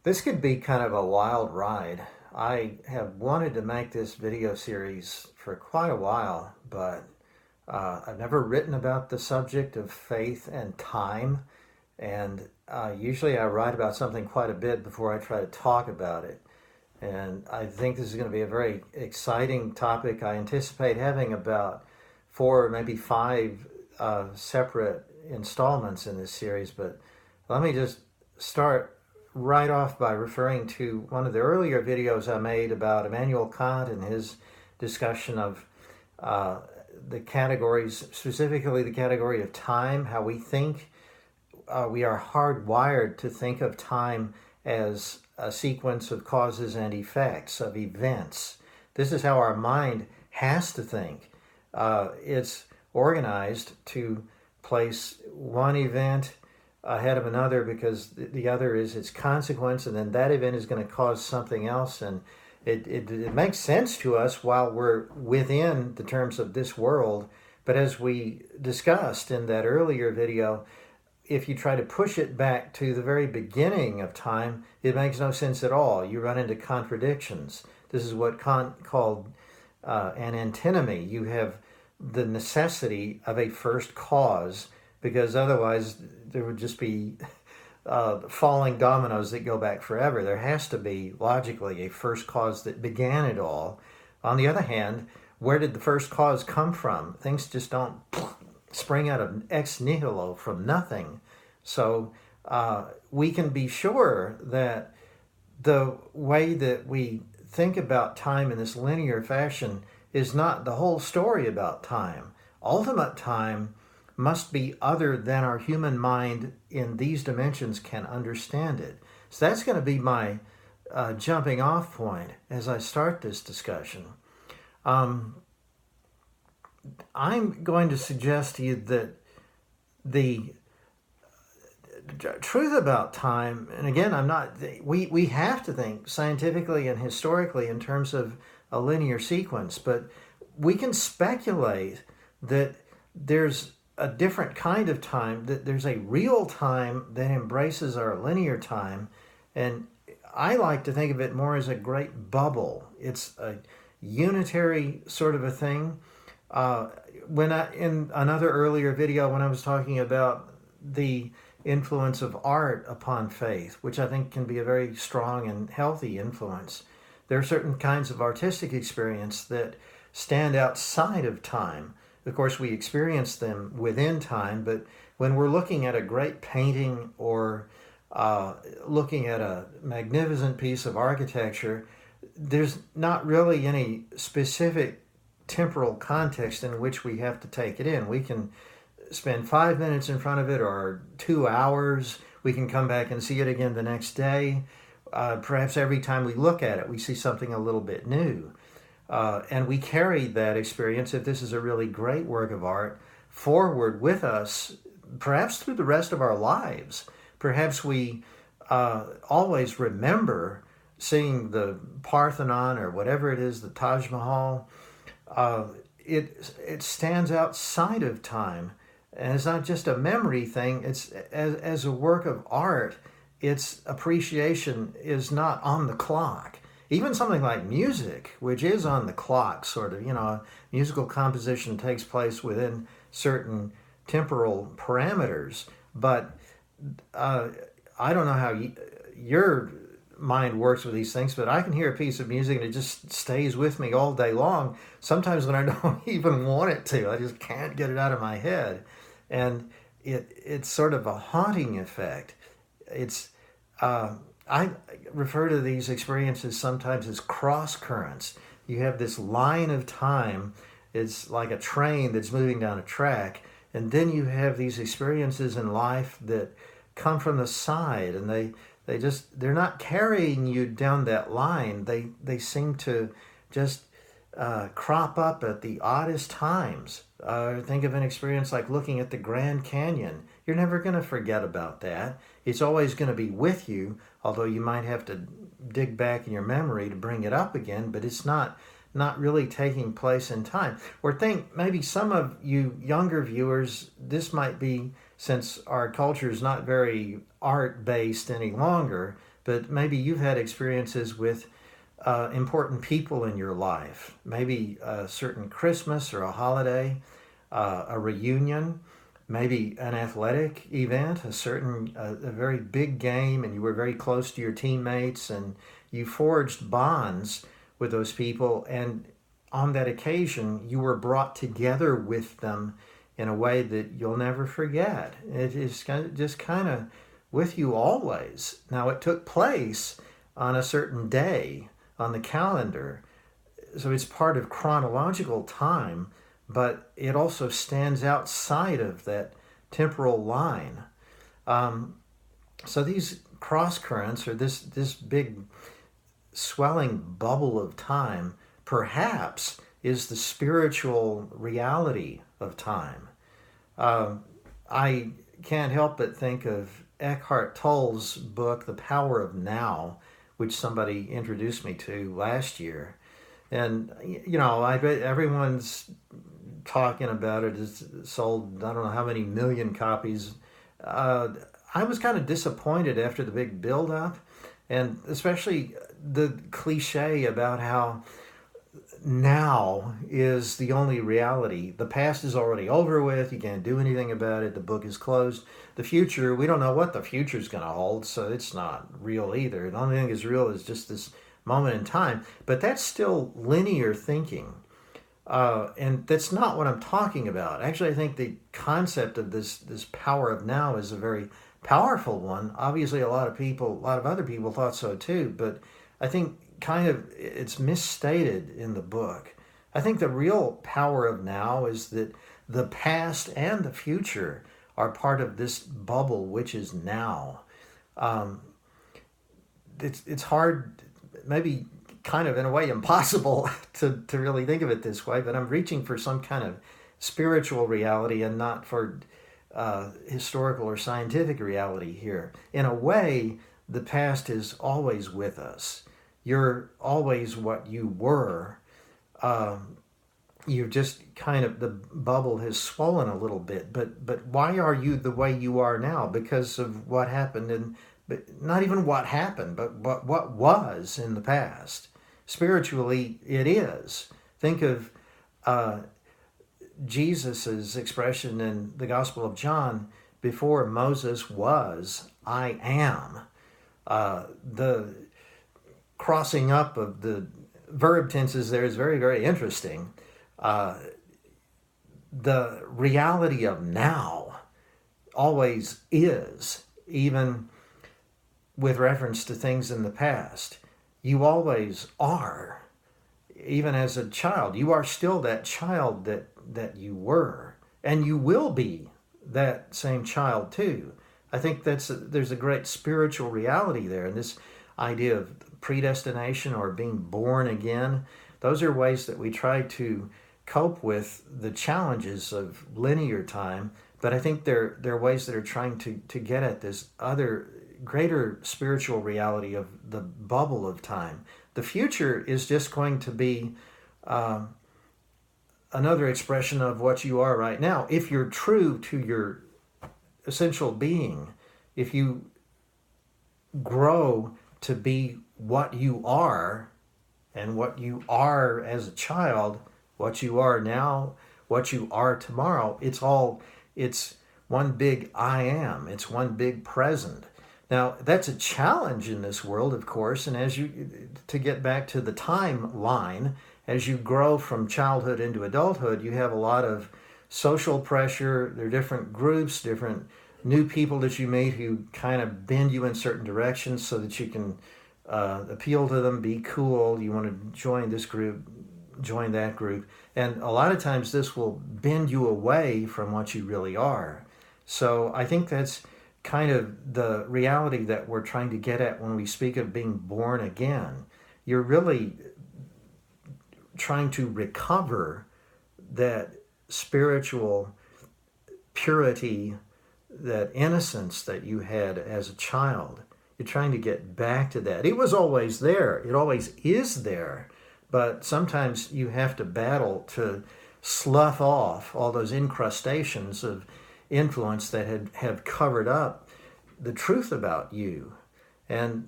This could be kind of a wild ride. I have wanted to make this video series for quite a while, but I've never written about the subject of faith and time. And usually I write about something quite a bit before I try to talk about it. And I think this is going to be a very exciting topic. I anticipate having about four, maybe five separate installments in this series, but let me just start right off by referring to one of the earlier videos I made about Immanuel Kant and his discussion of uh, the categories, specifically the category of time, how we think. We are hardwired to think of time as a sequence of causes and effects, of events. This is how our mind has to think. It's organized to place one event ahead of another because the other is its consequence, and then that event is going to cause something else. And it makes sense to us while we're within the terms of this world. But as we discussed in that earlier video, if you try to push it back to the very beginning of time, it makes no sense at all. You run into contradictions. This is what Kant called an antinomy. You have the necessity of a first cause, because otherwise there would just be falling dominoes that go back forever. There has to be, logically, a first cause that began it all. On the other hand, where did the first cause come from? Things just don't spring out of ex nihilo, from nothing. So we can be sure that the way that we think about time in this linear fashion is not the whole story about time. Ultimate time must be other than our human mind in these dimensions can understand it. So that's going to be my jumping off point as I start this discussion. I'm going to suggest to you that the truth about time, and again, we have to think scientifically and historically in terms of a linear sequence, but we can speculate that there's a different kind of time, that there's a real time that embraces our linear time. And I like to think of it more as a great bubble. It's a unitary sort of a thing. In another earlier video, when I was talking about the influence of art upon faith, which I think can be a very strong and healthy influence, there are certain kinds of artistic experience that stand outside of time. Of course, we experience them within time, but when we're looking at a great painting or looking at a magnificent piece of architecture, there's not really any specific temporal context in which we have to take it in. We can spend 5 minutes in front of it or 2 hours. We can come back and see it again the next day. Perhaps every time we look at it, we see something a little bit new. And we carry that experience, if this is a really great work of art, forward with us, perhaps through the rest of our lives. Perhaps we always remember seeing the Parthenon or whatever it is, the Taj Mahal. It stands outside of time, and it's not just a memory thing. It's as a work of art, its appreciation is not on the clock. Even something like music, which is on the clock, sort of, musical composition takes place within certain temporal parameters. But I don't know how your mind works with these things, but I can hear a piece of music and it just stays with me all day long. Sometimes when I don't even want it to, I just can't get it out of my head. And it's sort of a haunting effect. I refer to these experiences sometimes as cross currents. You have this line of time, it's like a train that's moving down a track, and then you have these experiences in life that come from the side, and they're not carrying you down that line. They seem to just crop up at the oddest times. Think of an experience like looking at the Grand Canyon. You're never going to forget about that. It's always going to be with you, although you might have to dig back in your memory to bring it up again, but it's not really taking place in time. Or think, maybe some of you younger viewers, this might be, since our culture is not very art-based any longer, but maybe you've had experiences with important people in your life, maybe a certain Christmas or a holiday, a reunion, maybe an athletic event, a very big game, and you were very close to your teammates, and you forged bonds with those people, and on that occasion, you were brought together with them in a way that you'll never forget. It is just kind of with you always. Now, it took place on a certain day on the calendar, so it's part of chronological time, but it also stands outside of that temporal line. So these cross currents, or this big swelling bubble of time, perhaps is the spiritual reality of time. I can't help but think of Eckhart Tolle's book, The Power of Now, which somebody introduced me to last year. And, I bet everyone's talking about it. It's sold, I don't know how many million copies. I was kind of disappointed after the big build-up, and especially the cliche about how now is the only reality. The past is already over with. You can't do anything about it. The book is closed. The future, we don't know what the future is going to hold, so it's not real either. The only thing is real is just this moment in time. But that's still linear thinking. And that's not what I'm talking about. Actually, I think the concept of this power of now is a very powerful one. Obviously, a lot of other people thought so too, but I think kind of it's misstated in the book. I think the real power of now is that the past and the future are part of this bubble, which is now. It's hard, maybe kind of in a way impossible to really think of it this way, but I'm reaching for some kind of spiritual reality and not for historical or scientific reality here. In a way, the past is always with us. You're always what you were. You're just kind of, the bubble has swollen a little bit, but why are you the way you are now? Because of what happened, and but not even what happened, but what was in the past. Spiritually, it is. Think of Jesus's expression in the Gospel of John: before Moses was, I am. The crossing up of the verb tenses there is very, very interesting. The reality of now always is, even with reference to things in the past. You always are. Even as a child, you are still that child that you were, and you will be that same child too. I think there's a great spiritual reality there, and this idea of predestination or being born again. Those are ways that we try to cope with the challenges of linear time, but I think they're ways that are trying to get at this other greater spiritual reality of the bubble of time. The future is just going to be another expression of what you are right now. If you're true to your essential being, if you grow to be what you are, and what you are as a child, what you are now, what you are tomorrow, it's one big I am. It's one big present. Now, that's a challenge in this world, of course, and to get back to the timeline, as you grow from childhood into adulthood, you have a lot of social pressure. There are different groups, different new people that you meet who kind of bend you in certain directions so that you can appeal to them, be cool. You want to join this group, join that group. And a lot of times this will bend you away from what you really are. So I think that's kind of the reality that we're trying to get at when we speak of being born again. You're really trying to recover that spiritual purity, that innocence that you had as a child. You're trying to get back to that. It was always there. It always is there. But sometimes you have to battle to slough off all those incrustations of influence that have covered up the truth about you. And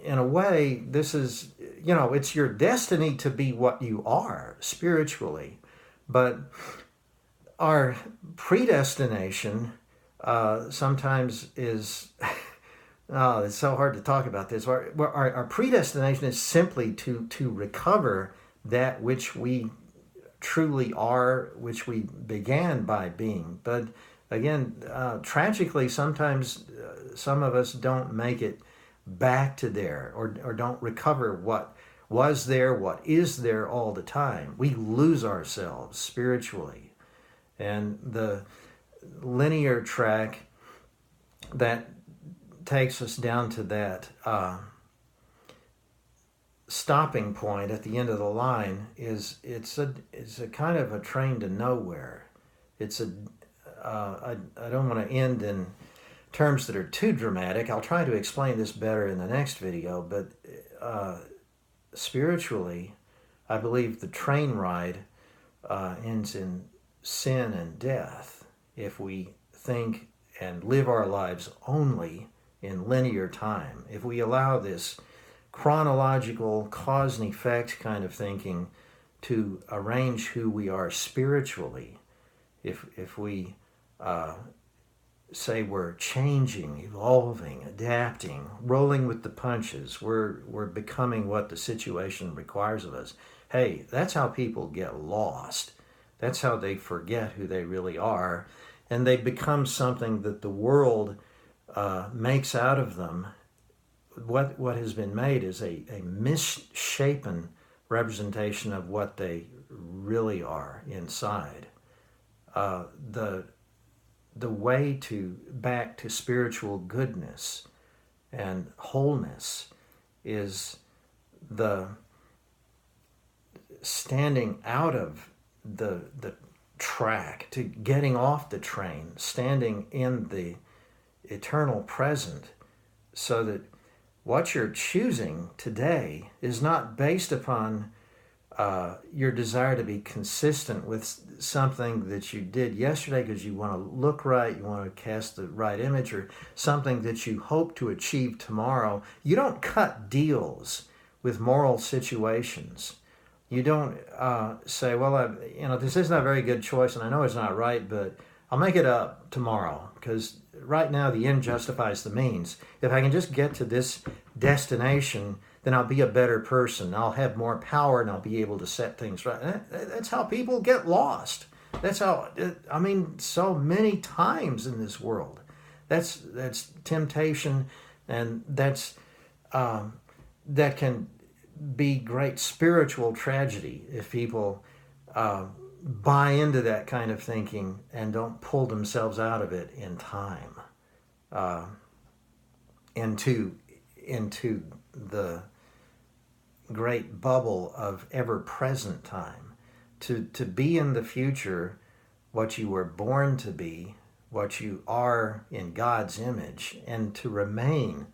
in a way, this is, it's your destiny to be what you are spiritually. But our predestination sometimes is, oh, it's so hard to talk about this. Our predestination is simply to recover that which we truly are, which we began by being. But again, tragically, sometimes some of us don't make it back to there, or don't recover what was there, what is there all the time. We lose ourselves spiritually. And the linear track that takes us down to that stopping point at the end of the line it's a kind of a train to nowhere. I don't want to end in terms that are too dramatic. I'll try to explain this better in the next video, but spiritually, I believe the train ride ends in sin and death if we think and live our lives only in linear time. If we allow this chronological cause and effect kind of thinking to arrange who we are spiritually, if we say we're changing, evolving, adapting, rolling with the punches, we're becoming what the situation requires of us. Hey, that's how people get lost. That's how they forget who they really are, and they become something that the world makes out of them. What has been made is a misshapen representation of what they really are inside. The way back to spiritual goodness and wholeness is the standing out of the track, to getting off the train, standing in the eternal present, so that what you're choosing today is not based upon your desire to be consistent with something that you did yesterday because you want to look right, you want to cast the right image, or something that you hope to achieve tomorrow. You don't cut deals with moral situations. You don't say, well, this isn't a very good choice and I know it's not right, but I'll make it up tomorrow because right now the end justifies the means. If I can just get to this destination, then I'll be a better person. I'll have more power and I'll be able to set things right. That's how people get lost. That's how, so many times in this world. That's temptation, and that can be great spiritual tragedy if people buy into that kind of thinking and don't pull themselves out of it in time, into the great bubble of ever-present time, to be in the future what you were born to be, what you are in God's image, and to remain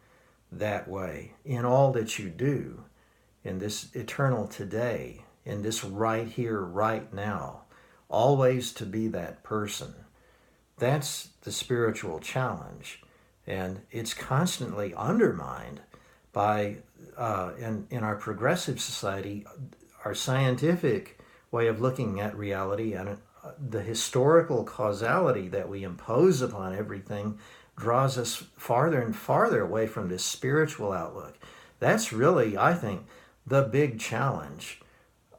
that way in all that you do, in this eternal today, in this right here, right now, always to be that person. That's the spiritual challenge, and it's constantly undermined by, in our progressive society, our scientific way of looking at reality, and the historical causality that we impose upon everything draws us farther and farther away from this spiritual outlook. That's really, I think, the big challenge,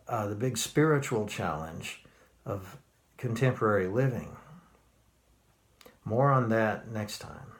the big spiritual challenge of contemporary living. More on that next time.